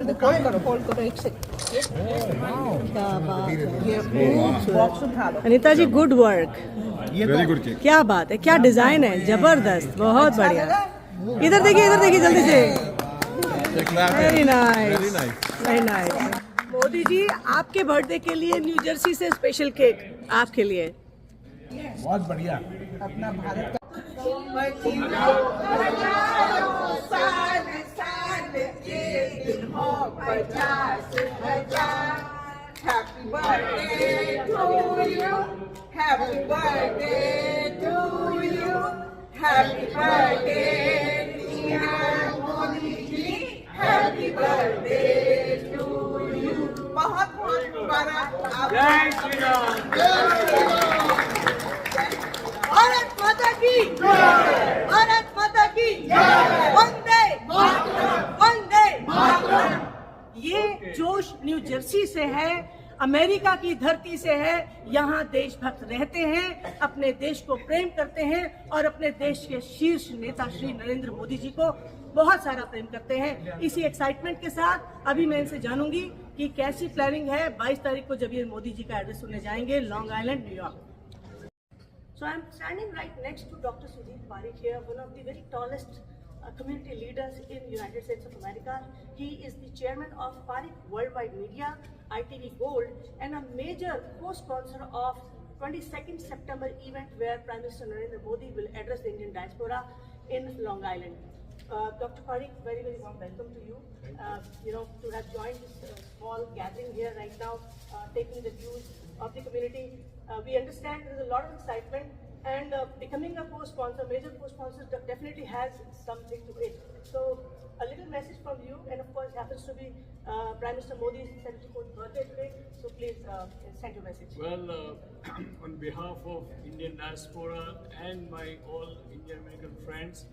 क्या बात है Anita ji, good work, very good cake. क्या बात है, क्या डिजाइन है, जबरदस्त, बहुत बढ़िया। इधर देखिए जल्दी से। Very nice, very nice. Modi ji, आपके बर्थडे के लिए न्यू जर्सी से स्पेशल केक आपके लिए। बहुत बढ़िया। अपना Bharat Happy birthday to you. Happy birthday to you. Happy birthday, dear Modi ji. Happy birthday to you. बहुत बहुत मुबारक। जय श्री राम। भारत माता की जय। भारत माता की जय। वंदे मातरम। वंदे मातरम। ये जोश न्यू जर्सी से है, अमेरिका की धरती से है। यहाँ देशभक्त रहते हैं, अपने देश को प्रेम करते हैं और अपने देश के शीर्ष नेता श्री नरेंद्र मोदी जी को बहुत सारा प्रेम करते हैं। इसी एक्साइटमेंट के साथ अभी मैं इनसे जानूंगी कि कैसी प्लानिंग है 22 तारीख को जब ये मोदी जी का एड्रेस सुनने जाएंगे long island, New York. So I'm standing right next to Dr. Sudhir Parikh here, one of the very tallest community leaders in United States of America. He is the chairman of Parikh Worldwide Media, ITV Gold, and a major co-sponsor of 22nd September event where Prime Minister Narendra Modi will address the Indian diaspora in Long Island. Dr. Parikh, very, very warm welcome to you. To have joined this small gathering here right now, taking the views of the community. We understand there is a lot of excitement, and becoming a co-sponsor, major co-sponsor, definitely has something to it. So, a little message from you, and of course, happens to be Prime Minister Modi's 74th birthday today. So, please send your message. Well, on behalf of Indian diaspora and my all Indian American friends,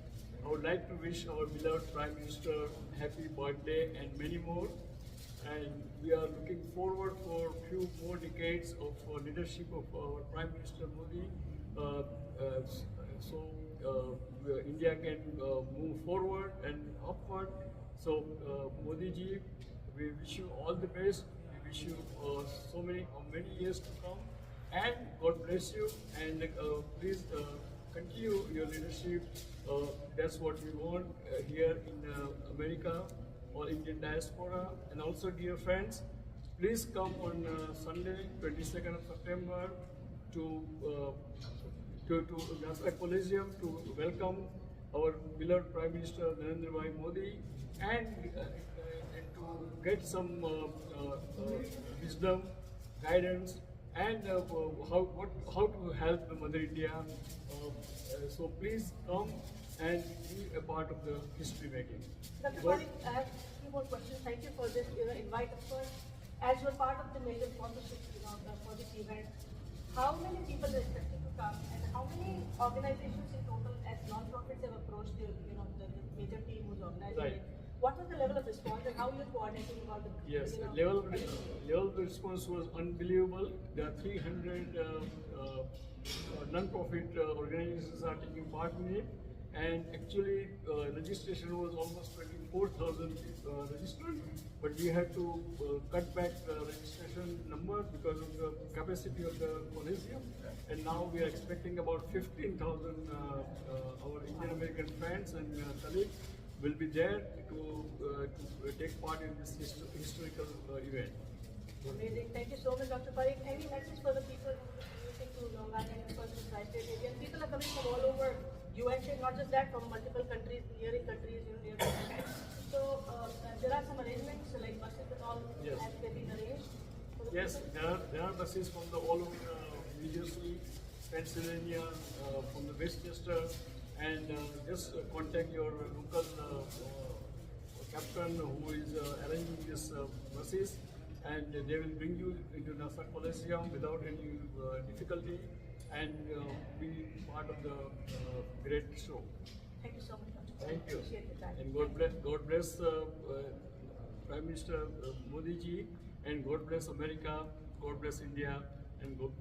I would like to wish our beloved Prime Minister happy birthday and many more. And we are looking forward for a few more decades of leadership of our Prime Minister Modi. India can move forward and upward. So, Modi ji, we wish you all the best. We wish you many years to come. And God bless you. And please continue your leadership. That's what we want here in America or Indian diaspora. And also, dear friends, please come on Sunday, 22nd of September, to Nasdaq Coliseum to welcome our beloved Prime Minister Narendra Bhai Modi and to get some wisdom, guidance, and how to help Mother India. So please come and be a part of the history making. Dr. Parikh, I have a few more questions. Thank you for this invite. Of course, as you're part of the major sponsorship for this event, how many people are expected to come, and how many organizations in total as non-profits have approached the major team who's organizing Right. it? What was the level of response, and how you're coordinating about the Yes, level of response was unbelievable. There are 300 non-profit organizations are taking part in it, and actually registration was almost 24,000 registered, but we had to cut back the registration number because of the capacity of the Coliseum, and now we are expecting about 15,000 our Indian American friends and colleagues will be there to take part in this historical event. Amazing. Thank you so much, Dr. Parikh. Any message for the people commuting to Long Island and the tri-state area? People are coming from all over USA, not just that, from multiple countries, nearing countries, near. So there are some arrangements like buses and all. Yes. Have they been arranged? Yes, there are buses from all over New Jersey, Pennsylvania, from the Westchester, and just contact your local captain who is arranging these buses, and they will bring you into Nasdaq Coliseum without any difficulty and be part of the great show. Thank you so much, Dr. Parikh. Thank you. Appreciate your time. And God bless Prime Minister Modi ji, and God bless America, God bless India, and God.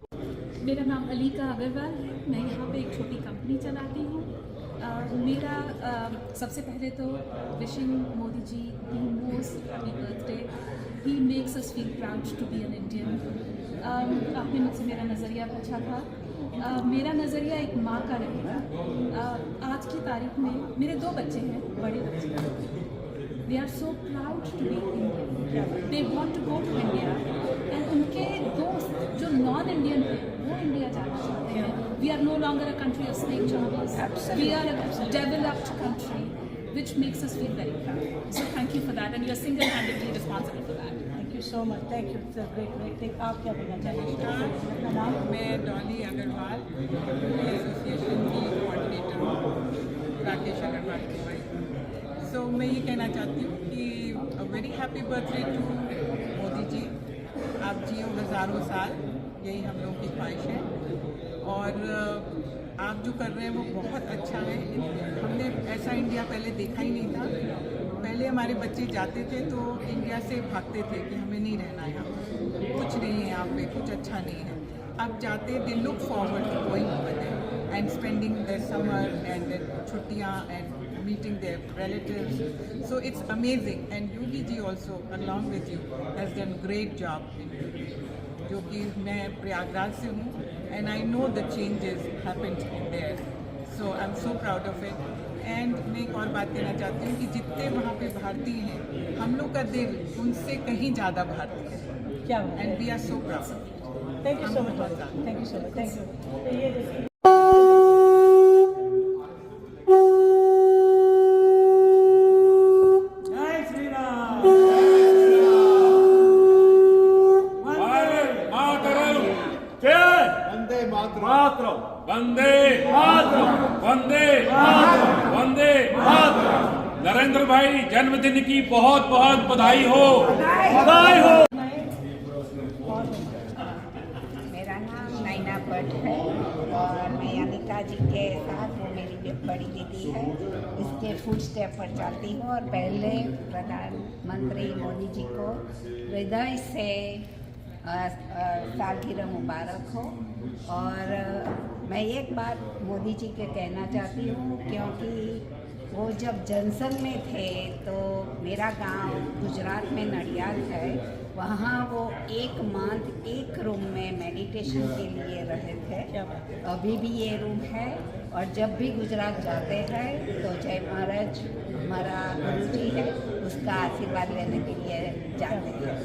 मेरा नाम अलीका अग्रवाल है। मैं यहाँ पे एक छोटी company चलाती हूँ मेरा सबसे पहले तो wishing Modi ji the most happy birthday. He makes us feel proud to be an Indian. आपने मुझसे मेरा नज़रिया पूछा था. मेरा नज़रिया एक माँ का रहेगा. आज की तारीख में मेरे 2 बच्चे हैं, बड़े बच्चे. They are so proud to be Indian. They want to go to India. And उनके दोस्त जो non-Indian हैं, वो इंडिया जाना चाहते हैं. We are no longer a country of snake charmers. We are a developed country, which makes us feel very proud. So thank you for that, and you are single-handedly responsible for that. Thank you so much. Thank you. It's a great thing. आप क्या बोलना चाहेंगे? अपना नाम? मैं Dolly Agarwal association की coordinator हूँ, राकेश अग्रवाल की वाइफ. सो मैं ये कहना चाहती हूँ कि very happy birthday to Modi ji. आप जियो हज़ारों साल, यही हम लोगों की ख्वाहिश है. और आप जो कर रहे हैं वो बहुत अच्छा है. हमने ऐसा इंडिया पहले देखा ही नहीं था. पहले हमारे बच्चे जाते थे तो इंडिया से भागते थे कि हमें नहीं रहना है यहाँ, कुछ नहीं है यहाँ पे, कुछ अच्छा नहीं है. अब जाते they look forward to going over there and spending their summer and छुट्टियाँ and meeting their relatives. So it's amazing. And Yogi ji also, along with you, has done great job. जो कि मैं प्रयागराज से हूँ, and I know the changes happened in there. So I'm so proud of it. And मैं एक और बात कहना चाहती हूँ कि जितने वहाँ पे भारतीय हैं, हम लोग का दिल उनसे कहीं ज़्यादा भारतीय है. क्या बात है? And we are so proud. Thank you so much. Thank you so much. Thank you. तो ये देखिए. वंदे मातरम, वंदे मातरम, वंदे मातरम. नरेंद्र भाई जन्मदिन की बहुत बहुत बधाई हो. बधाई हो. मेरा नाम नैना भट्ट है और मैं अनिता जी के साथ, वो मेरी बड़ी दीदी है, इसके फुट स्टेप पर चलती हूँ. और पहले प्रधानमंत्री मोदी जी को हृदय से सालगिरह मुबारक हो. और मैं एक बात मोदी जी के कहना चाहती हूँ, क्योंकि वो जब जनसंघ में थे तो मेरा गांव गुजरात में नडियाद है, वहाँ वो 1 मंथ 1 रूम में मेडिटेशन के लिए रहे थे. अभी भी ये रूम है. और जब भी गुजरात जाते हैं तो जय महाराज हमारा गुरु जी है, उसका आशीर्वाद लेने के लिए जाते हैं.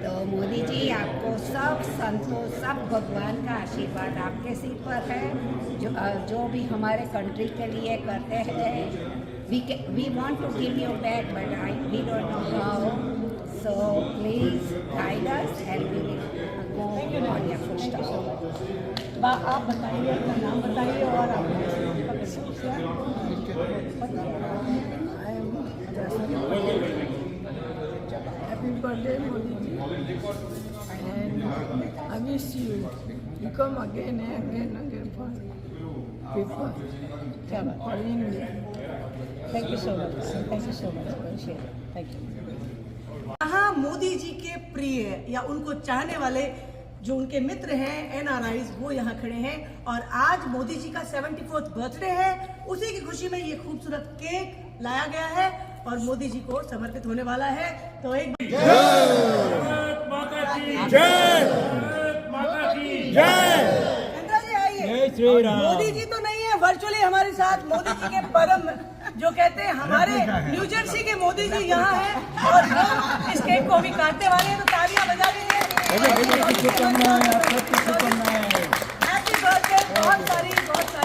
तो मोदी जी, आपको सब संतों, सब भगवान का आशीर्वाद आपके सिर पर है. जो भी हमारे कंट्री के लिए करते हैं, we want to give you back, but we don't know how. So please guide us and we will go on your footsteps. आप बताइए, अपना नाम बताइए और आप Happy birthday, Modi ji. And I wish you come again and again for people, for India. Thank you so much. Thank you so much. Thank you. यहाँ मोदी जी के प्रिय या उनको चाहने वाले जो उनके मित्र हैं NRIs, वो यहाँ खड़े हैं. और आज मोदी जी का 74th बर्थडे है. उसी की खुशी में ये खूबसूरत केक लाया गया है और मोदी जी को समर्पित होने वाला है. तो एक माता की जय, माता की जय. जी आइए. मोदी जी तो नहीं है, वर्चुअली हमारे साथ मोदी जी के परम, जो कहते हैं हमारे न्यू जर्सी के मोदी जी यहाँ हैं और हम इस केक को भी काटने वाले हैं. तो तालियां बजा दीजिए. Happy birthday. बहुत सारी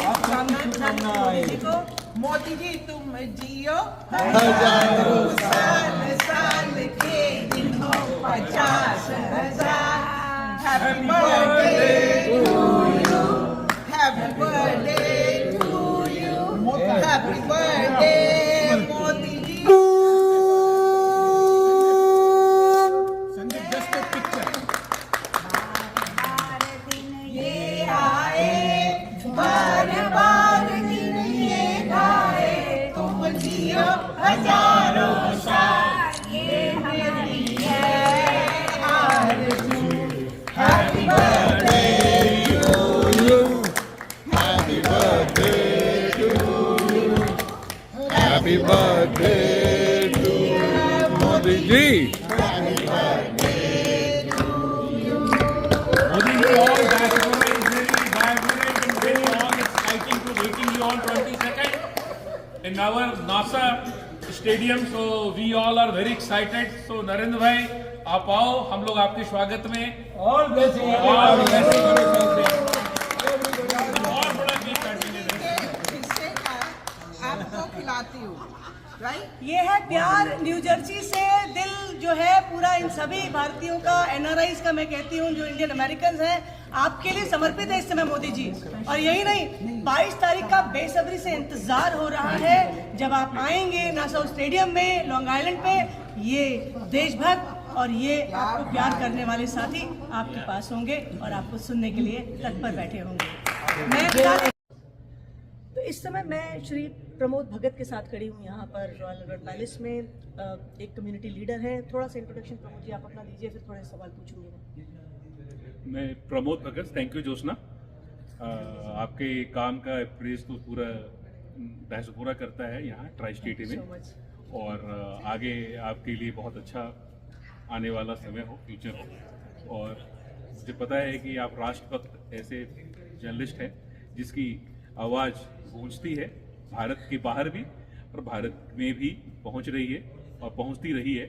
शुभकामनाएं मोदी जी को. मोदी जी तुम जियो हज़ारों साल, साल के दिन हो 50,000. Happy birthday to you, happy birthday to you, happy birthday Modi ji. बार दिन ये आए, बार बार दिन ये गाए, तुम जियो हज़ारों साल. ये Modi ji, all diaspora is really vibrant and very all exciting to waiting you on 22nd in our NASA stadium. So we all are very excited. So Narendra bhai, आप आओ, हम लोग आपके स्वागत में All blessing. और blessing और बड़ा केक काटेंगे। इससे आपको खिलाती हूँ, राइट? ये है प्यार न्यू जर्सी से दिल जो है पूरा इन सभी भारतीयों का, एनआरआईज का मैं कहती हूँ, जो इंडियन अमेरिकन हैं, आपके लिए समर्पित है इस समय मोदी जी। और यही नहीं, 22 तारीख का बेसब्री से इंतजार हो रहा है जब आप आएंगे नासा स्टेडियम में, लॉन्ग आइलैंड पे। ये देशभक्त और ये आपको प्यार करने वाले साथी आपके पास होंगे और आपको सुनने के लिए तत्पर बैठे होंगे। तो इस समय मैं श्री प्रमोद भगत के साथ खड़ी हूँ यहाँ पर रॉयल अल्बर्ट पैलेस में। एक कम्युनिटी लीडर है। थोड़ा सा इंट्रोडक्शन प्रमोद जी आप अपना दीजिए, फिर थोड़े सवाल पूछूंगी मैं प्रमोद भगत। थैंक यू जोशना, आपके काम का प्रेस तो पूरा डायस्पोरा करता है यहाँ ट्राई स्टेट में, और आगे आपके लिए बहुत अच्छा आने वाला समय हो, फ्यूचर हो। और मुझे पता है कि आप राष्ट्रभक्त ऐसे जर्नलिस्ट हैं जिसकी आवाज़ गूंजती है भारत के बाहर भी और भारत में भी पहुंच रही है और पहुंचती रही है।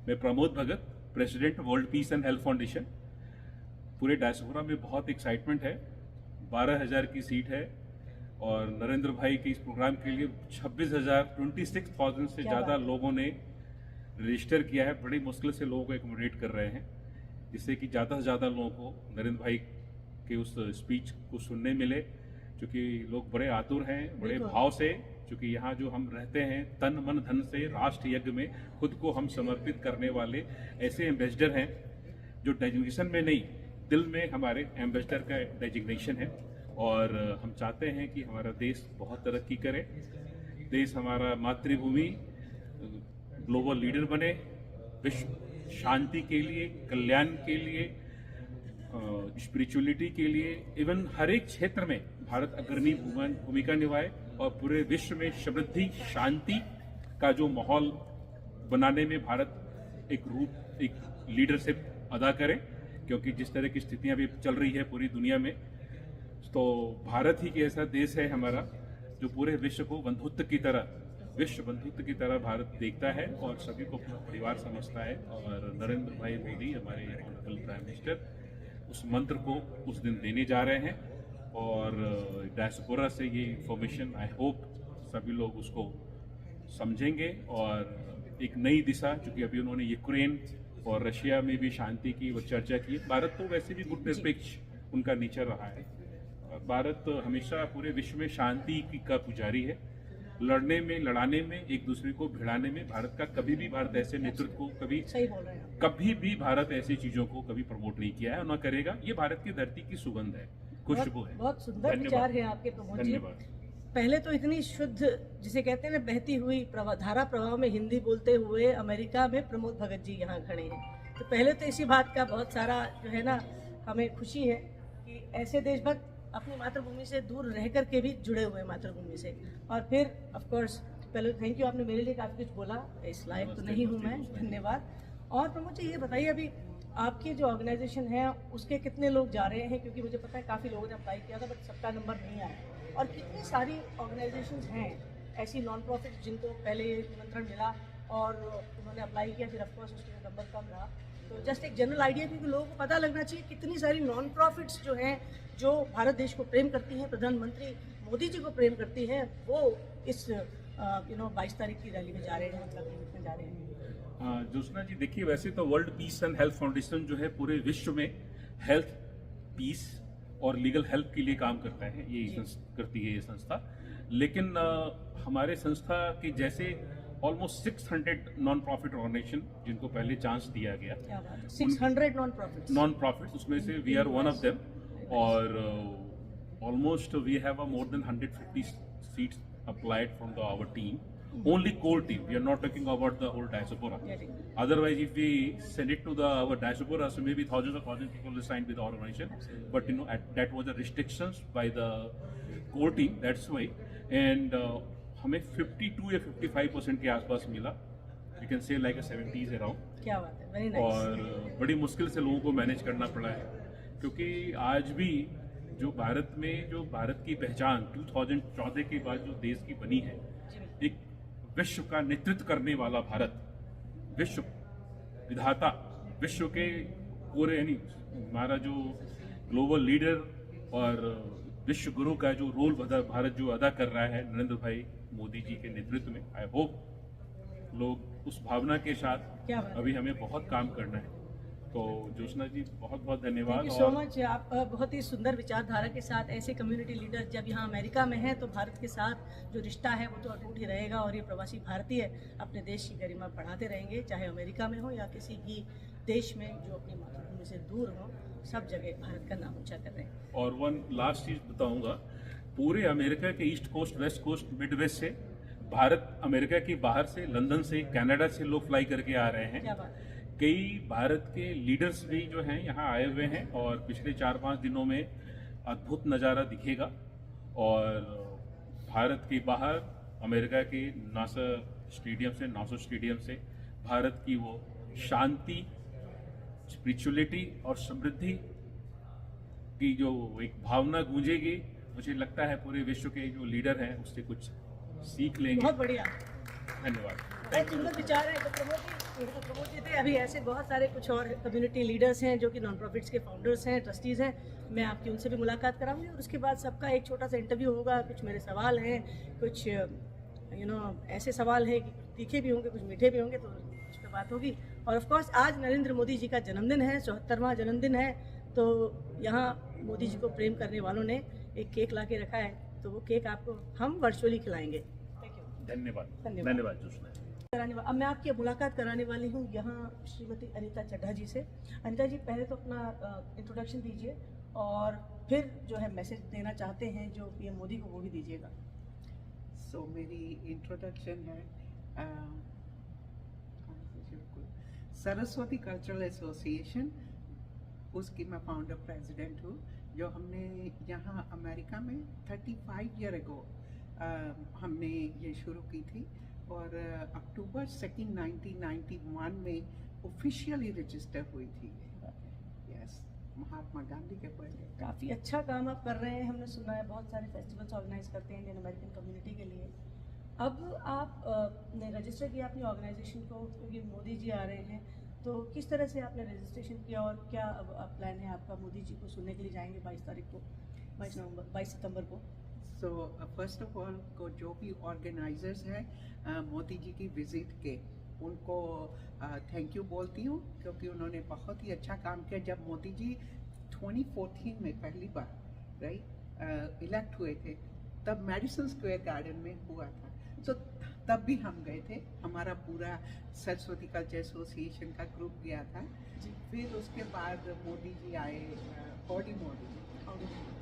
मैं Pramod Bhagat, president world peace and health foundation. पूरे डायस्पोरा में बहुत एक्साइटमेंट है। 12,000 की सीट है और नरेंद्र भाई के इस प्रोग्राम के लिए 26,000 से ज़्यादा लोगों ने रजिस्टर किया है। बड़ी मुश्किल से लोगों को एकोमोडेट कर रहे हैं, जिससे कि ज़्यादा से ज़्यादा लोगों को नरेंद्र भाई के उस स्पीच को सुनने मिले, क्योंकि लोग बड़े आतुर हैं, बड़े भाव से, क्योंकि यहाँ जो हम रहते हैं तन मन धन से राष्ट्र यज्ञ में खुद को हम समर्पित करने वाले ऐसे एम्बेसडर हैं जो डेजिग्नेशन में नहीं, दिल में हमारे एम्बेसडर का डेजिग्नेशन है। और हम चाहते हैं कि हमारा देश बहुत तरक्की करे, देश हमारा मातृभूमि ग्लोबल लीडर बने, विश्व शांति के लिए, कल्याण के लिए, स्पिरिचुअलिटी के लिए, इवन हर एक क्षेत्र में भारत अग्रणी भूमिका निभाए और पूरे विश्व में समृद्धि शांति का जो माहौल बनाने में भारत एक लीडरशिप अदा करे। क्योंकि जिस तरह की स्थितियां अभी चल रही है पूरी दुनिया में, तो भारत ही एक ऐसा देश है हमारा जो पूरे विश्व को बंधुत्व की तरह भारत देखता है और सभी को अपना परिवार समझता है। और नरेंद्र भाई मोदी हमारे ऑनरेबल प्राइम मिनिस्टर उस मंत्र को उस दिन देने जा रहे हैं। और डायस्पोरा से ये इंफॉर्मेशन आई होप सभी लोग उसको समझेंगे और एक नई दिशा, क्योंकि अभी उन्होंने यूक्रेन और रशिया में भी शांति की वो चर्चा की। भारत तो वैसे भी गुटनिरपेक्ष उनका नेचर रहा है। भारत हमेशा पूरे विश्व में शांति का पुजारी है। लड़ाने में, एक दूसरे को भिड़ाने में भारत का कभी भी, भारत ऐसे नेतृत्व को कभी भी भारत ऐसी चीजों को कभी प्रमोट नहीं किया है और न करेगा। ये भारत की धरती की सुगंध है, खुशबू है। बहुत सुंदर विचार है आपके प्रमोद जी। पहले तो इतनी शुद्ध, जिसे कहते हैं ना, बहती हुई धारा प्रवाह में हिंदी बोलते हुए अमेरिका में प्रमोद भगत जी यहाँ खड़े हैं। तो पहले तो इसी बात का बहुत सारा जो है ना हमें खुशी है कि ऐसे देशभक्त अपनी मातृभूमि से दूर रह कर के भी जुड़े हुए मातृभूमि से। और फिर ऑफ कोर्स पहले थैंक यू, आपने मेरे लिए काफ़ी कुछ बोला, इस लायक तो नहीं हूँ मैं, धन्यवाद। और प्रमोद जी ये बताइए, अभी आपकी जो ऑर्गेनाइजेशन है उसके कितने लोग जा रहे हैं? क्योंकि मुझे पता है काफ़ी लोगों ने अप्लाई किया था बट सबका नंबर नहीं आया। और कितनी सारी ऑर्गेनाइजेशंस हैं ऐसी नॉन प्रॉफिट जिनको पहले निमंत्रण मिला और उन्होंने अप्लाई किया, फिर ऑफकोर्स उसके नंबर कम रहा। तो जस्ट एक जनरल आइडिया, क्योंकि लोगों को पता लगना चाहिए कितनी सारी नॉन प्रॉफिट्स जो हैं, जो भारत देश को प्रेम करती हैं, प्रधानमंत्री मोदी जी को प्रेम करती हैं, वो इस 22 तारीख की रैली में जा रहे हैं, मतलब में जा रहे हैं। जोशना जी देखिए, वैसे तो world peace and health foundation जो है पूरे विश्व में हेल्थ, पीस और लीगल हेल्प के लिए काम करता है, करती है ये संस्था। लेकिन हमारे संस्था के जैसे ऑलमोस्ट 600 नॉन प्रॉफिट ऑर्गेनाइजेशन जिनको पहले चांस दिया गया, 600 नॉन प्रॉफिट, उसमें से we are one of them. और almost we have more than 150 seats applied from our team, only core team. We are not talking about the whole diaspora. Otherwise, if we send it to our diaspora, so maybe thousands of people will sign with our organization. But that was the restrictions by the core team. That's why. And हमें 52 या 55% के आसपास मिला you can say like 70s around. क्या बात है, very nice. और बड़ी मुश्किल से लोगों को मैनेज करना पड़ा है, क्योंकि आज भी जो भारत की पहचान 2014 के बाद जो देश की बनी है, एक विश्व का नेतृत्व करने वाला भारत, विश्व विधाता, विश्व के पूरे यानी हमारा जो ग्लोबल लीडर और विश्व गुरु का जो रोल भारत जो अदा कर रहा है नरेंद्र भाई मोदी जी के नेतृत्व में, आई होप लोग उस भावना के साथ अभी हमें बहुत काम करना है। तो ज्योत्सना जी बहुत बहुत धन्यवाद। Thank you so much. आप बहुत ही सुंदर विचारधारा के साथ ऐसे कम्युनिटी लीडर जब यहाँ अमेरिका में हैं तो भारत के साथ जो रिश्ता है वो तो अटूट ही रहेगा, और ये प्रवासी भारतीय अपने देश की गरिमा बढ़ाते रहेंगे, चाहे अमेरिका में हो या किसी भी देश में जो अपनी मातृभूमि से दूर हो, सब जगह भारत का नाम ऊंचा कर रहे हैं। और वन लास्ट चीज बताऊंगा, पूरे अमेरिका के east coast, west coast, mid west से, भारत अमेरिका की बाहर से, लंदन से, कनाडा से लोग फ्लाई करके आ रहे हैं। क्या बात है। कई भारत के लीडर्स भी जो हैं यहाँ आए हुए हैं, और पिछले 4-5 दिनों में अद्भुत नज़ारा दिखेगा। और भारत के बाहर अमेरिका के नासा स्टेडियम से भारत की वो शांति, स्पिरिचुअलिटी और समृद्धि की जो एक भावना गूंजेगी, मुझे लगता है पूरे विश्व के जो लीडर हैं उससे कुछ सीख लेंगे। बहुत बढ़िया, धन्यवाद। बहुत सुंदर विचार है। तो प्रमोद जी थे, अभी ऐसे बहुत सारे कुछ और कम्युनिटी लीडर्स हैं जो कि नॉन प्रॉफिट्स के फाउंडर्स हैं, ट्रस्टीज़ हैं। मैं आपकी उनसे भी मुलाकात कराऊंगी, और उसके बाद सबका एक छोटा सा इंटरव्यू होगा। कुछ मेरे सवाल हैं, कुछ ऐसे सवाल हैं कि तीखे भी होंगे, कुछ मीठे भी होंगे, तो उस पर बात होगी। और ऑफ कोर्स आज नरेंद्र मोदी जी का जन्मदिन है, 74वां जन्मदिन है। तो यहाँ मोदी जी को प्रेम करने वालों ने एक केक ला के रखा है, तो वो केक आपको हम वर्चुअली खिलाएंगे। धन्यवाद ज्योत्सना। अब मैं आपकी मुलाकात कराने वाली हूँ यहाँ श्रीमती अनीता चड्ढा जी से। अनीता जी, पहले तो अपना इंट्रोडक्शन दीजिए, और फिर जो है मैसेज देना चाहते हैं जो पीएम मोदी को, वो भी दीजिएगा। सो मेरी इंट्रोडक्शन है, सरस्वती कल्चरल एसोसिएशन, उसकी मैं फाउंडर प्रेसिडेंट हूँ, जो हमने यहाँ अमेरिका में 35 ईयर अगो हमने ये शुरू की थी, और अक्टूबर 2, 1991 में ऑफिशियली रजिस्टर हुई थी। यस, महात्मा गांधी के बर्थडे। काफ़ी अच्छा काम आप कर रहे हैं, हमने सुना है बहुत सारे फेस्टिवल्स ऑर्गेनाइज करते हैं इंडियन अमेरिकन कम्युनिटी के लिए। अब आप ने रजिस्टर किया अपनी ऑर्गेनाइजेशन को, क्योंकि मोदी जी आ रहे हैं, तो किस तरह से आपने रजिस्ट्रेशन किया, और क्या अब प्लान है आपका? मोदी जी को सुनने के लिए जाएंगे 22 सितंबर को। सो फर्स्ट ऑफ ऑल को जो भी ऑर्गेनाइजर्स हैं मोदी जी की विजिट के, उनको थैंक यू बोलती हूँ, क्योंकि उन्होंने बहुत ही अच्छा काम किया। जब मोदी जी 2014 में पहली बार इलेक्ट हुए थे, तब मेडिसन स्क्वायर गार्डन में हुआ था, तो तब भी हम गए थे, हमारा पूरा सरस्वती कल्चर एसोसिएशन का ग्रुप गया था। फिर उसके बाद मोदी जी आए, हॉडी मोदी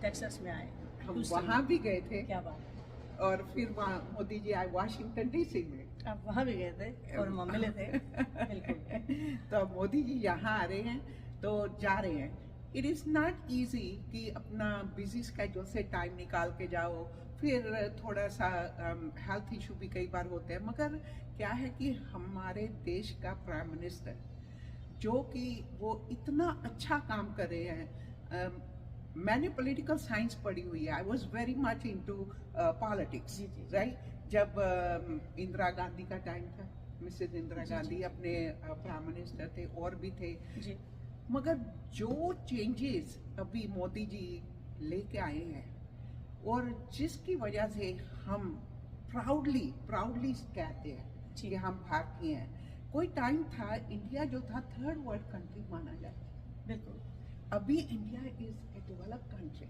टेक्सास में आए, हम वहाँ भी गए थे। क्या बात। और फिर वहाँ मोदी जी आए वाशिंगटन डीसी में, आप वहाँ भी गए थे और हम मिले थे। बिल्कुल। तो मोदी जी यहाँ आ रहे हैं, तो जा रहे हैं। इट इज़ नॉट ईजी कि अपना बिजी स्केड्यूल से टाइम निकाल के जाओ, फिर थोड़ा सा हेल्थ इशू भी कई बार होते हैं, मगर क्या है कि हमारे देश का प्राइम मिनिस्टर, जो कि वो इतना अच्छा काम कर रहे हैं। मैंने पॉलिटिकल साइंस पढ़ी हुई है, I was very much into politics, right. जब इंदिरा गांधी का टाइम था, मिसेज इंदिरा गांधी अपने प्राइम मिनिस्टर थे, और भी थे जी। मगर जो चेंजेस अभी मोदी जी लेके आए हैं, और जिसकी वजह से हम प्राउडली कहते हैं कि हम भारतीय हैं। कोई टाइम था इंडिया जो था थर्ड वर्ल्ड कंट्री माना जाता, बिल्कुल। अभी India is a developed country,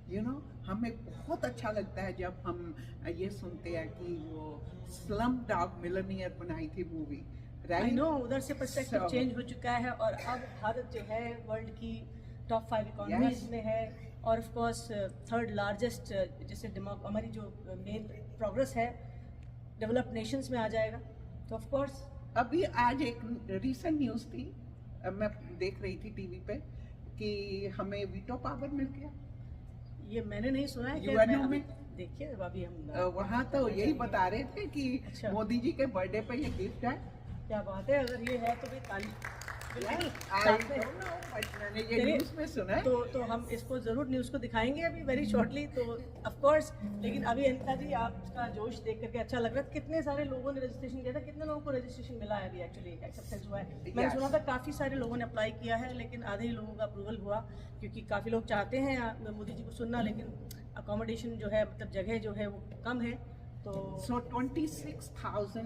you know. हमें बहुत अच्छा लगता है जब हम ये सुनते हैं कि वो स्लम डॉग मिलियनेयर बनाई थी मूवी, राइट। नो, उधर से पर्सपेक्टिव चेंज हो चुका है, और अब भारत जो है वर्ल्ड की टॉप 5 इकोनॉमीज में है, और ऑफ कोर्स थर्ड लार्जेस्ट, जैसे हमारी जो मेन प्रोग्रेस है डेवलप्ड नेशंस में आ जाएगा। तो ऑफ कोर्स अभी आज एक रीसेंट न्यूज़ थी, मैं देख रही थी टीवी पे, कि हमें वीटो पावर मिल गया। ये मैंने नहीं सुना है, यूएनओ में। देखिए अभी हम वहाँ तो यही बता रहे थे कि मोदी जी के बर्थडे पे ये गिफ्ट है, क्या बात है, अगर ये है तो भी ताली। मैंने ये न्यूज़ में सुना है। तो हम इसको जरूर न्यूज़ को दिखाएंगे अभी वेरी शॉर्टली, तो ऑफ कोर्स। लेकिन अभी अनिता जी आपका जोश देख करके अच्छा लग रहा है। कितने सारे लोगों ने रजिस्ट्रेशन किया था, कितने लोगों को रजिस्ट्रेशन मिला है अभी एक्चुअली एक्सेप्टेंस हुआ है? मैंने सुना था काफ़ी सारे लोगों ने अप्लाई किया है, लेकिन आधे ही लोगों का अप्रूवल हुआ, क्योंकि काफ़ी लोग चाहते हैं मोदी जी को सुनना, लेकिन अकोमोडेशन जो है, मतलब जगह जो है वो कम है। तो 26,000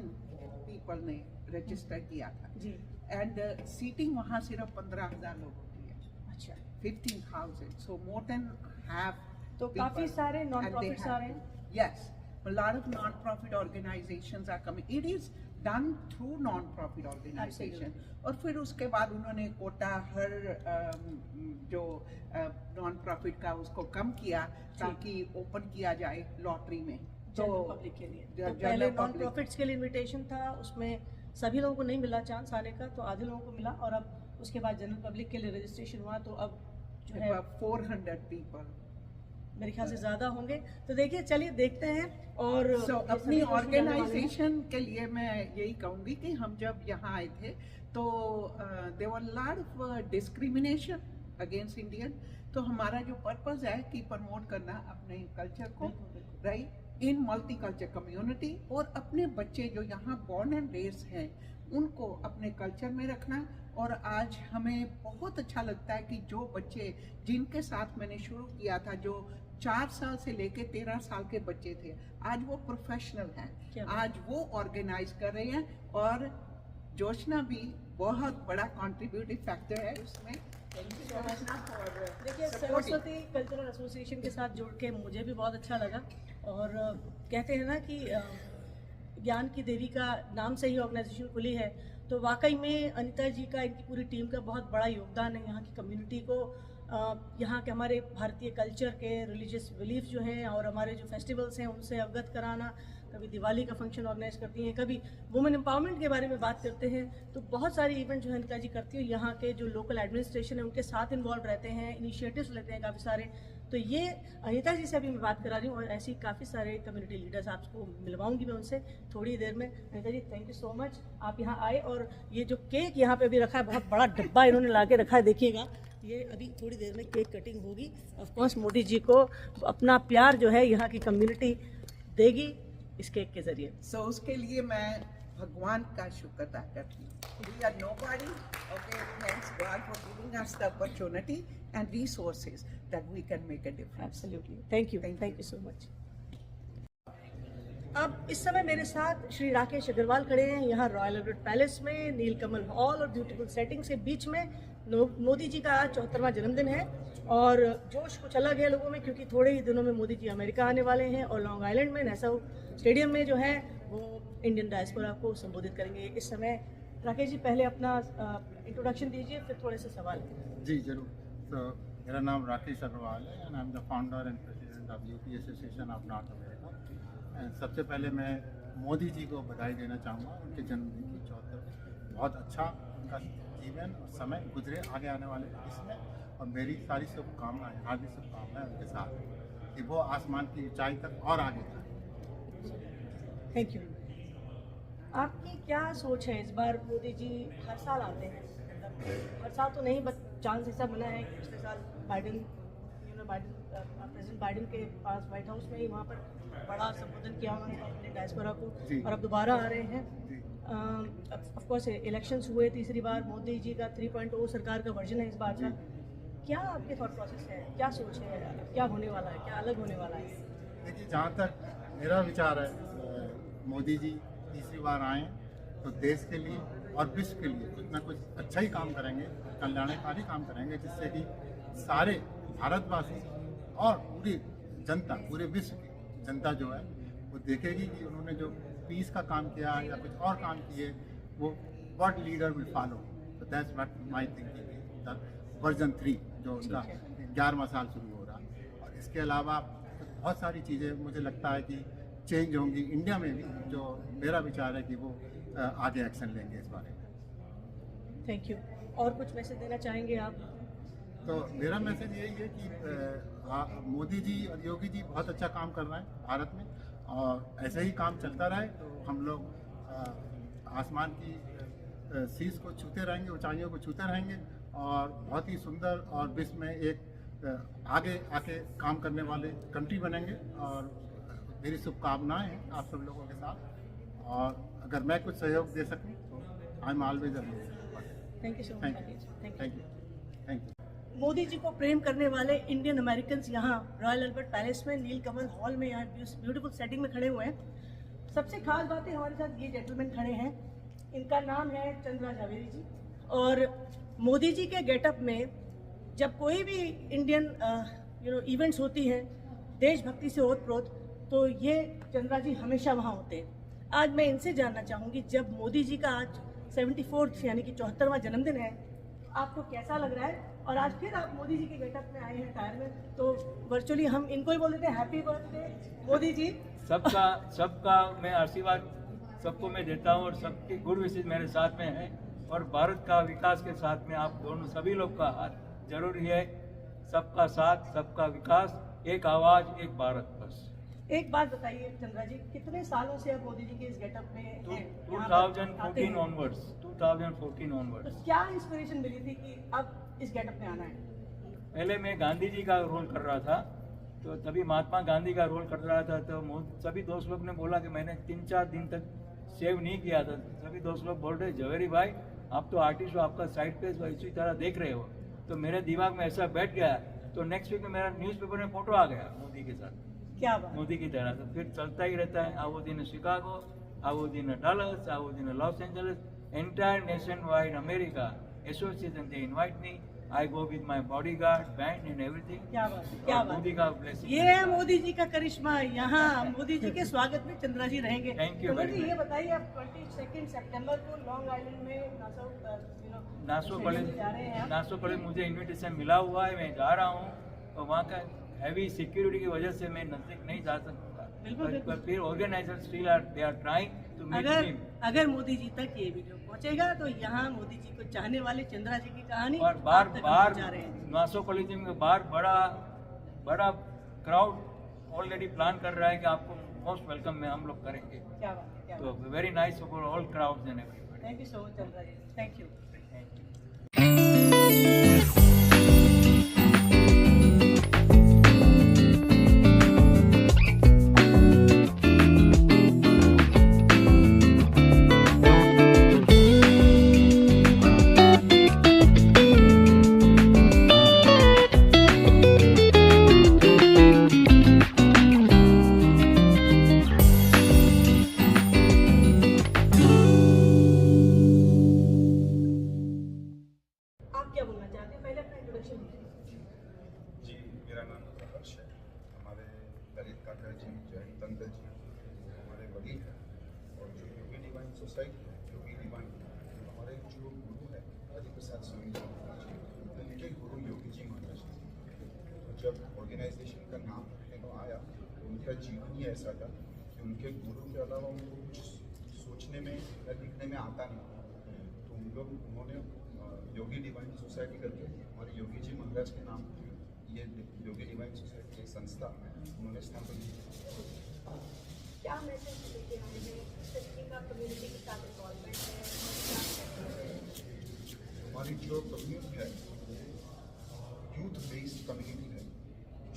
पीपल ने रजिस्टर किया था जी, एंड सीटिंग वहाँ सिर्फ 15,000 लोगों की है। अच्छा, 15,000, so more than half. तो काफ़ी सारे नॉन प्रॉफिट्स आ रहे हैं। Yes, a lot of non-profit organizations are coming. It is done through non-profit organization. और फिर उसके बाद उन्होंने कोटा हर जो non-profit का उसको कम किया ताकि ओपन किया जाए लॉटरी में। तो पब्लिक के लिए तो पहले नॉन प्रॉफिट्स के लिए इनविटेशन था, उसमें सभी लोगों को नहीं मिला चांस आने का, तो आधे लोगों को मिला, और अब उसके बाद जनरल पब्लिक के लिए रजिस्ट्रेशन हुआ, तो अब जो है 400 पीपल मेरे ख्याल से ज़्यादा होंगे। तो देखिए, चलिए देखते हैं। और अपनी ऑर्गेनाइजेशन के लिए मैं यही कहूँगी कि हम जब यहाँ आए थे तो there were lot of discrimination against Indian. तो हमारा जो पर्पस है कि प्रमोट करना अपने कल्चर को, राइट, इन मल्टी कल्चर कम्युनिटी, और अपने बच्चे जो यहाँ बॉर्न एंड रेस्ड हैं उनको अपने कल्चर में रखना। और आज हमें बहुत अच्छा लगता है कि जो बच्चे जिनके साथ मैंने शुरू किया था, जो 4 साल से लेके 13 साल के बच्चे थे, आज वो प्रोफेशनल हैं, आज वो ऑर्गेनाइज कर रहे हैं, और जोशना भी बहुत बड़ा कॉन्ट्रीब्यूटिव फैक्टर है उसमें। देखिए, सरस्वती कल्चरल एसोसिएशन के साथ जुड़ के मुझे भी बहुत अच्छा लगा। और कहते हैं ना कि ज्ञान की देवी का नाम से ही ऑर्गेनाइजेशन खुली है, तो वाकई में अनिता जी का, इनकी पूरी टीम का बहुत बड़ा योगदान है यहाँ की कम्युनिटी को, यहाँ के हमारे भारतीय कल्चर के रिलीजियस बिलीफ जो हैं और हमारे जो फेस्टिवल्स हैं उनसे अवगत कराना। कभी दिवाली का फंक्शन ऑर्गेनाइज करती हैं, कभी वुमेन एम्पावरमेंट के बारे में बात करते हैं, तो बहुत सारी इवेंट जो है अनिता जी करती है। यहाँ के जो लोकल एडमिनिस्ट्रेशन है उनके साथ इन्वॉल्व रहते हैं, इनिशिएटिव्स लेते हैं काफ़ी सारे। तो ये अनिता जी से अभी मैं बात करा रही हूँ, और ऐसी काफ़ी सारे कम्युनिटी लीडर्स आपको मिलवाऊंगी मैं उनसे थोड़ी देर में। अनिता जी, थैंक यू सो मच, आप यहाँ आए। और ये जो केक यहाँ पे अभी रखा है, बहुत बड़ा डब्बा इन्होंने ला के रखा है, देखिएगा, ये अभी थोड़ी देर में केक कटिंग होगी। ऑफकोर्स मोदी जी को अपना प्यार जो है यहाँ की कम्युनिटी देगी इस केक के जरिए। सो उसके लिए मैं भगवान का शुक्र अदा करती हूँ। We are nobody. Okay, thanks God for giving us the opportunity and resources that we can make a difference. Absolutely. Thank you so much. अब इस समय मेरे साथ श्री राकेश अग्रवाल खड़े हैं यहाँ रॉयल एल्बर्ट पैलेस में, नीलकमल हॉल और ब्यूटीफुल सेटिंग से बीच में। मोदी जी का आज 74वां जन्मदिन है, और जोश कुछ अलग है लोगों में, क्योंकि थोड़े ही दिनों में मोदी जी अमेरिका आने वाले हैं, और लॉन्ग आइलैंड में नेसाउ स्टेडियम में जो है वो इंडियन डायस्पोरा को संबोधित करेंगे इस समय। राकेश जी, पहले अपना इंट्रोडक्शन दीजिए, फिर थोड़े से सवाल। जी जरूर। तो मेरा नाम राकेश अग्रवाल है and I am the founder and president of UP association of north America. And सबसे पहले मैं मोदी जी को बधाई देना चाहूँगा उनके जन्मदिन की 74। बहुत अच्छा उनका जीवन और समय गुजरे आगे आने वाले इसमें, और मेरी सारी शुभकामनाएं, हार्दिक शुभकामनाएं उनके साथ कि वो आसमान की ऊंचाई तक और आगे जाए। Thank you. आपकी क्या सोच है? इस बार मोदी जी हर साल आते हैं, हर साल तो नहीं, बट चांस ऐसा बना है कि पिछले साल प्रेसिडेंट बाइडेन के पास व्हाइट हाउस में ही वहाँ पर बड़ा संबोधन किया उन्होंने अपने डायस्पोरा को, और अब दोबारा आ रहे हैं। ऑफ कोर्स इलेक्शंस हुए तीसरी बार, मोदी जी का 3.0 सरकार का वर्जन है इस बार का। क्या आपके थॉट प्रोसेस है, क्या सोच है, क्या होने वाला है, क्या अलग होने वाला है? देखिए, जहाँ तक मेरा विचार है, मोदी जी तीसरी बार आए तो देश के लिए और विश्व के लिए कुछ ना कुछ अच्छा ही काम करेंगे, कल्याणकारी काम करेंगे, जिससे कि सारे भारतवासी और पूरी जनता, पूरे विश्व की जनता जो है वो देखेगी कि उन्होंने जो पीस का काम किया या कुछ और काम किए, वो व्हाट लीडर विल फॉलो। तो that's what my thinking, version 3 जो उनका 11वां साल शुरू हो रहा है। और इसके अलावा बहुत सारी चीज़ें मुझे लगता है कि चेंज होंगी इंडिया में भी, जो मेरा विचार है कि वो आगे एक्शन लेंगे इस बारे में। Thank you. और कुछ मैसेज देना चाहेंगे आप? तो मेरा मैसेज यही है कि मोदी जी और योगी जी बहुत अच्छा काम कर रहे हैं भारत में, और ऐसे ही काम चलता रहे तो हम लोग आसमान की शीश को छूते रहेंगे, ऊंचाइयों को छूते रहेंगे और बहुत ही सुंदर और विश्व में एक आगे आके काम करने वाले कंट्री बनेंगे। और मेरी शुभकामनाएं हैं आप सब लोगों के साथ, और अगर मैं कुछ सहयोग दे सकूं तो I am always available. Thank you so much. Thank you. Modi ji को प्रेम करने वाले इंडियन अमेरिकन यहाँ रॉयल अल्बर्ट पैलेस में नीलकमल हॉल में यहाँ ब्यूटीफुल सेटिंग में खड़े हुए हैं। सबसे खास बात है हमारे साथ ये जेंटलमैन खड़े हैं, इनका नाम है चंद्रा जावेरी जी। और मोदी जी के गेटअप में जब कोई भी इंडियन इवेंट्स होती हैं देशभक्ति से ओतप्रोत, तो ये चंद्रा जी हमेशा वहाँ होते हैं। आज मैं इनसे जानना चाहूँगी, जब मोदी जी का आज 74th यानी कि 74वां जन्मदिन है, आपको कैसा लग रहा है? और आज फिर आप मोदी जी के गेटअप में आए हैं टायर में, तो वर्चुअली हम इनको ही बोल देते हैं हैप्पी बर्थडे मोदी जी। सबका मैं आशीर्वाद सबको मैं देता हूँ और सबके गुड विशेष मेरे साथ में है। और भारत का विकास के साथ में आप दोनों सभी लोग का हाथ जरूरी है। सबका साथ, सबका विकास, एक आवाज, एक भारत। बस एक बात बताइए चंद्रा जी, कितने सालों से आप मोदी जी के इस गेटअप में हैं? 2014 ऑनवर्ड्स। तो क्या इंस्पिरेशन मिली थी कि अब इस गेटअप में आना है? पहले मैं गांधी जी का रोल कर रहा था, तो तभी महात्मा गांधी का रोल कर रहा था, तो सभी दोस्त लोग ने बोला कि मैंने 3-4 दिन तक सेव नहीं किया था। सभी दोस्त लोग बोल रहे जवेरी भाई आप तो आर्टिस्ट हो, आपका साइड पे इसी तरह देख रहे हो। तो मेरे दिमाग में ऐसा बैठ गया, तो नेक्स्ट वीक में मेरा न्यूज़पेपर में फोटो आ गया मोदी के साथ। क्या बात? मोदी की तरह। तो फिर चलता ही रहता है। I was in Chicago, I was in Dallas, I was in Los Angeles, entire nation wide America association they invite me. I go with my bodyguard, band and everything. क्या बात, क्या बात। मोदी का blessing। ये है मोदी जी का करिश्मा। यहाँ मोदी जी के स्वागत में चंद्रा जी रहेंगे। Thank you very जी, ये much। बताइए आप 22 सितंबर को लॉन्ग आइलैंड में नासो कॉलेज मुझे इनविटेशन मिला हुआ है, मैं जा रहा हूँ। और वहाँ का हैवी सिक्योरिटी की वजह से मैं नजदीक नहीं जा सकता। पर फिर organiser still they are trying to meet me. अगर मोदी जी तक ये वीडियो पहुंचेगा तो यहाँ मोदी जी को चाहने वाले चंद्रा जी की कहानी और बार जा रहे हैं। नासो कॉलेज में बड़ा क्राउड ऑलरेडी प्लान कर रहा है कि आपको मोस्ट वेलकम में हम लोग करेंगे। क्या बात, तो very nice for all crowds and everybody. Thank you so much Chandra ji. Thank you. Society है योगी डिवाइन, हमारे जो गुरु है हरिप्रसाद स्वामी जी महाराज, उनके गुरु योगी जी महाराज। तो जब ऑर्गेनाइजेशन का नाम रखने को आया तो उनका जीवन ही ऐसा था कि उनके गुरु के अलावा उनको कुछ सोचने में या लिखने में आता नहीं। तो उन्होंने योगी डिवाइन सोसाइटी करके हमारे योगी जी महाराज के नाम ये योगी डिवाइन सोसाइटी की संस्था उन्होंने स्थापन की। क्या मैसेज लेके आए हैं? कम्युनिटी के साथ इन्वॉल्वमेंट है, हमारी जो कम्युनिटी है यूथ बेस्ड कम्युनिटी है।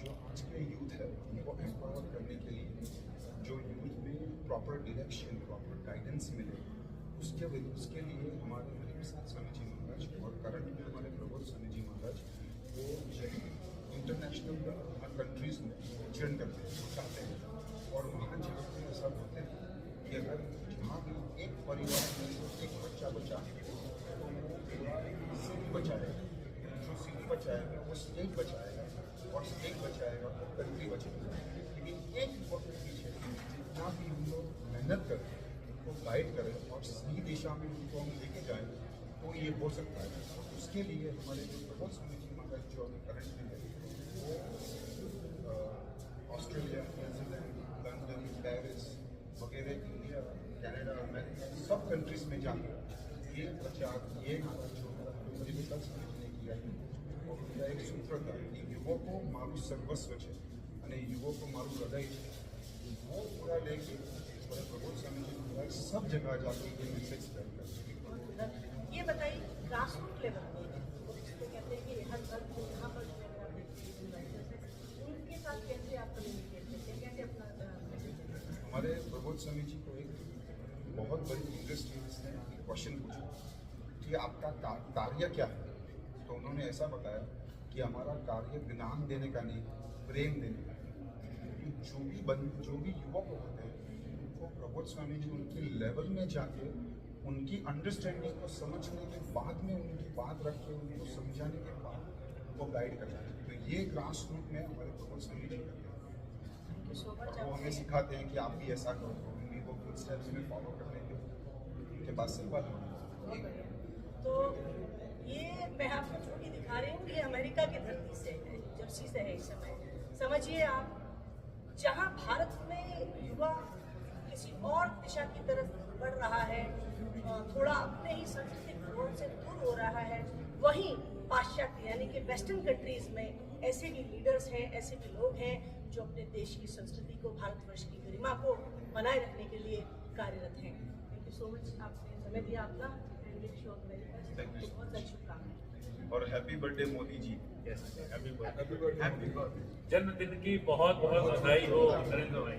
जो आज के यूथ है उनको एम्पावर करने के लिए जो यूथ में प्रॉपर डायरेक्शन, प्रॉपर गाइडेंस मिले, उसके लिए हमारे हरिप्रसाद स्वामी जी महाराज और करंट में हमारे प्रबोध स्वामी जी महाराज वो इंटरनेशनल कंट्रीज में विचरण करते हैं, चाहते हैं। और वहाँ जहाँ ऐसा होते हैं कि अगर जहाँ भी एक परिवार में एक बच्चा बचाएगा तो सिटी बचाएगा, जो सिटी बचाएगा वो स्टेट बचाएगा, और स्टेट बचाएगा तो कंट्री बचाएगा। लेकिन एक वक्त पीछे जितना भी हम लोग मेहनत करें, उनको गाइड करें और सही दिशा में उनको हम लेके जाएं तो ये हो सकता है। उसके लिए हमारे जो प्रबोध स्वामी जी महाराज जो अभी करंट में है वो ऑस्ट्रेलिया, न्यूजीलैंड, लंदन, पेरिस वगैरह, इंडिया, कनाडा, अमेरिका सब कंट्रीज में जाकर ये प्रचार, ये नाटक जो हरिप्रसाद स्वामी जी ने किया है और उनका एक सूत्र था कि युवों को मारू सर्वस्व है અને युवों को मारू हृदय है, वो पूरा लेके प्रबोध स्वामी जी महाराज सब जगह जाकर ये मैसेज स्प्रेड करते हैं। बहुत सुंदर। ये बताइए ग्रास रूट लेवल पे जिसको कहते हैं कि हर वर्ग यहाँ पर जो अगर आप देखते हैं उनके साथ कैसे आप कम्युनिकेट करते हैं, कैसे अपना मैसेज देते हैं? हमारे प्रबोध स्वामी जी को एक बहुत बड़ी इंडस्ट्री ने क्वेश्चन पूछा कि आपका कार्य क्या है, तो उन्होंने ऐसा बताया कि हमारा कार्य ज्ञान देने का नहीं, प्रेम देने का। जो भी युवक होते हैं उनको प्रबोध स्वामी जी उनके लेवल में जाके उनकी अंडरस्टैंडिंग को समझने के बाद में उनकी बात रख के उनको समझाने के बाद वो गाइड करते हैं। तो ये ग्रास रूट में हमारे प्रबोध स्वामी जी करते हैं, वो हमें सिखाते हैं कि आप भी ऐसा करो, उन्हीं को कुछ स्टेप्स में फॉलो करने के उनके पास से बात तो ये मैं आपको जो भी दिखा रही हूँ ये अमेरिका की धरती से है, जर्सी से है इस समय। समझिए आप, जहाँ भारत में युवा किसी और दिशा की तरफ बढ़ रहा है, थोड़ा अपने ही सांस्कृतिक धरोहर से दूर हो रहा है, वहीं पाश्चात्य यानी कि वेस्टर्न कंट्रीज में ऐसे भी लीडर्स हैं, ऐसे भी लोग हैं जो अपने देश की संस्कृति को, भारतवर्ष की गरिमा को बनाए रखने के लिए कार्यरत हैं। थैंक यू सो मच, आपने समय दिया अपना। बहुत बहुत शुभकामनाएं और हैप्पी बर्थडे मोदी जी। हैप्पी बर्थडे, जन्मदिन की बहुत बहुत बधाई हो नरेंद्र भाई।